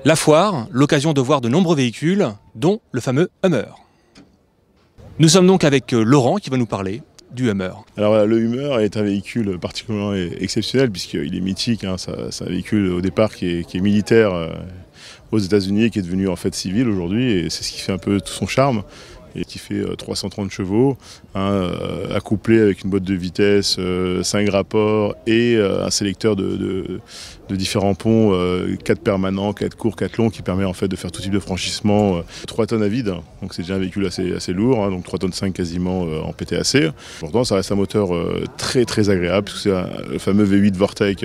La foire, l'occasion de voir de nombreux véhicules, dont le fameux Hummer. Nous sommes donc avec Laurent qui va nous parler du Hummer. Alors voilà, le Hummer est un véhicule particulièrement exceptionnel puisqu'il est mythique. Hein, c'est un véhicule au départ qui est militaire aux États-Unis et qui est devenu en fait civil aujourd'hui, et c'est ce qui fait un peu tout son charme. Et qui fait 330 chevaux, hein, accouplé avec une boîte de vitesse, 5 rapports et un sélecteur de différents ponts, 4 permanents, 4 courts, 4 longs, qui permet en fait de faire tout type de franchissement. 3 tonnes à vide, donc c'est déjà un véhicule assez lourd, hein, donc 3 tonnes 5 quasiment en PTAC. Pourtant ça reste un moteur très agréable, parce que c'est le fameux V8 Vortec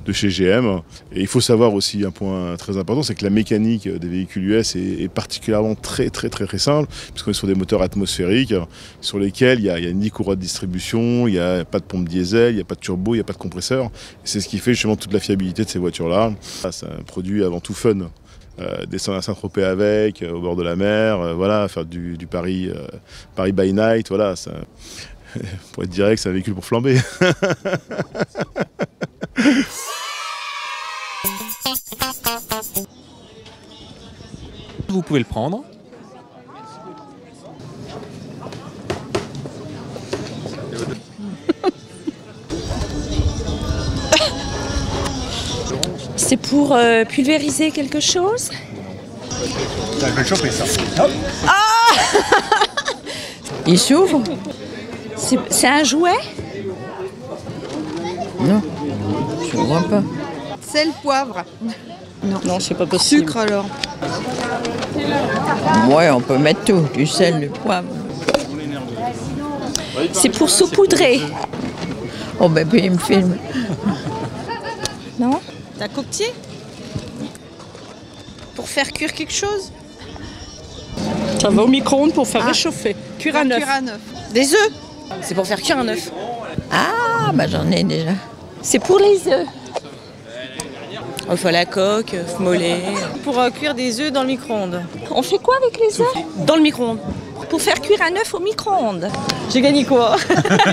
de chez GM. Et il faut savoir aussi un point très important, c'est que la mécanique des véhicules US est particulièrement très simple, puisqu'on est sur des moteurs atmosphériques sur lesquels il y a une unique courroie de distribution, il n'y a pas de pompe diesel, il n'y a pas de turbo, il n'y a pas de compresseur. Et c'est ce qui fait justement toute la fiabilité de ces voitures-là. C'est un produit avant tout fun. Descendre à Saint-Tropez avec, au bord de la mer, voilà, faire du Paris by night, voilà. Ça, pour être direct, c'est un véhicule pour flamber. Vous pouvez le prendre. C'est pour pulvériser quelque chose? Ça va le choper ça. Ah il s'ouvre? C'est un jouet? Non, je ne vois pas. Sel, poivre. Non, c'est pas possible. Sucre alors. Ouais, on peut mettre tout, du sel, du poivre. C'est pour saupoudrer. Oh ben puis il me filme. Non? T'as coquetier? Pour faire cuire quelque chose? Ça va au micro-ondes pour faire réchauffer. Cuire un œuf. Cuire un œuf. Des œufs? C'est pour faire cuire un œuf. Ah, bah j'en ai déjà. C'est pour les œufs. Il faut la coque, mollet. Pour cuire des œufs dans le micro-ondes. On fait quoi avec les œufs? Dans le micro-ondes. Pour faire cuire un œuf au micro-ondes. J'ai gagné quoi?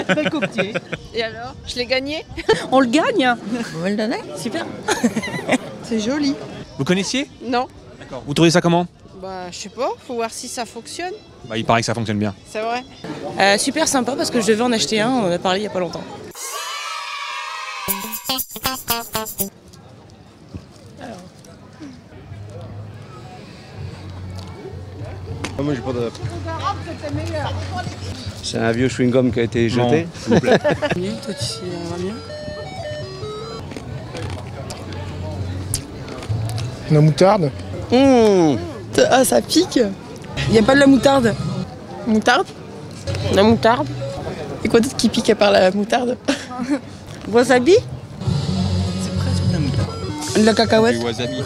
Le coquetier. Et alors? Je l'ai gagné? On le gagne? Vous me le donnez? Super. C'est joli. Vous connaissiez? Non. D'accord. Vous trouvez ça comment? Bah je sais pas, faut voir si ça fonctionne. Bah, il paraît que ça fonctionne bien. C'est vrai. Super sympa parce que je devais en acheter un, on en a parlé il n'y a pas longtemps. Moi, j'ai pas de... C'est un vieux chewing-gum qui a été jeté. S'il vous plaît. La moutarde. Ah ça pique. Il n'y a pas de la moutarde. Moutarde? La moutarde. Et quoi d'autre qui pique à part la moutarde? Wasabi? C'est presque de la moutarde. De la cacahuète? Du wasabi.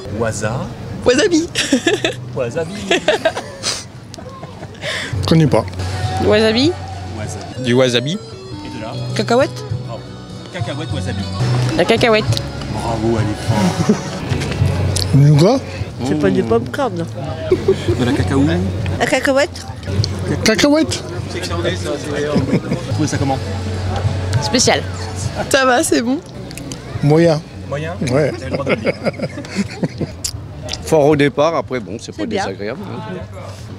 Wasabi. Wasabi. Je connais pas. Wasabi? Du wasabi. Et de là, Cacahuète? bravo. Cacahuète wasabi. La cacahuète. Bravo, elle est forte. Du nougat. C'est pas du popcorn. De la cacao. La cacahuète? Cacahuète. Vous trouvez ça comment? Spécial. Ça va, c'est bon. Moyen. Moyen. Ouais. Vous avez le droit de le dire. Fort au départ, après, bon, c'est pas bien. désagréable.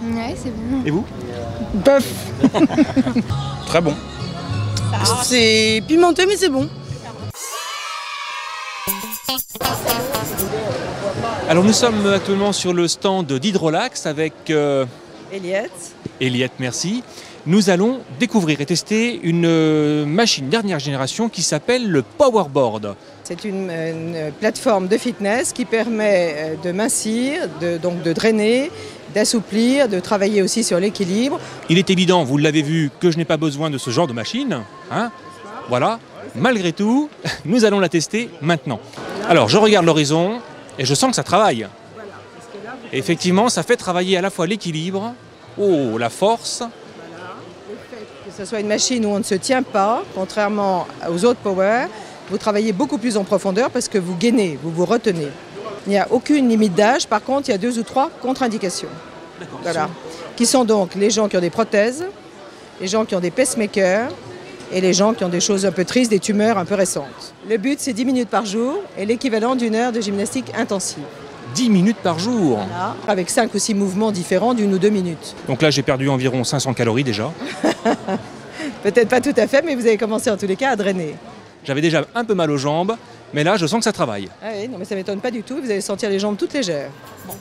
Ouais, c'est bon. Et vous? Bœuf. Très bon. C'est pimenté, mais c'est bon. Alors nous sommes actuellement sur le stand d'Hydrolax avec Eliette, merci. Nous allons découvrir et tester une machine dernière génération qui s'appelle le Powerboard. C'est une plateforme de fitness qui permet de mincir, donc de drainer, d'assouplir, de travailler aussi sur l'équilibre. Il est évident, vous l'avez vu, que je n'ai pas besoin de ce genre de machine. Hein, voilà. Malgré tout, nous allons la tester maintenant. Alors, je regarde l'horizon et je sens que ça travaille. Et effectivement, ça fait travailler à la fois l'équilibre, la force. Que ce soit une machine où on ne se tient pas, contrairement aux autres power, vous travaillez beaucoup plus en profondeur parce que vous gainez, vous vous retenez. Il n'y a aucune limite d'âge. Par contre, il y a 2 ou 3 contre-indications. Voilà. Qui sont donc les gens qui ont des prothèses, les gens qui ont des pacemakers et les gens qui ont des choses un peu tristes, des tumeurs un peu récentes. Le but, c'est 10 minutes par jour et l'équivalent d'1 heure de gymnastique intensive. 10 minutes par jour. Voilà. Avec 5 ou 6 mouvements différents d'1 ou 2 minutes. Donc là, j'ai perdu environ 500 calories déjà. Peut-être pas tout à fait, mais vous avez commencé en tous les cas à drainer. J'avais déjà un peu mal aux jambes, mais là, je sens que ça travaille. Ah oui, non, mais ça ne m'étonne pas du tout, vous allez sentir les jambes toutes légères. Bon.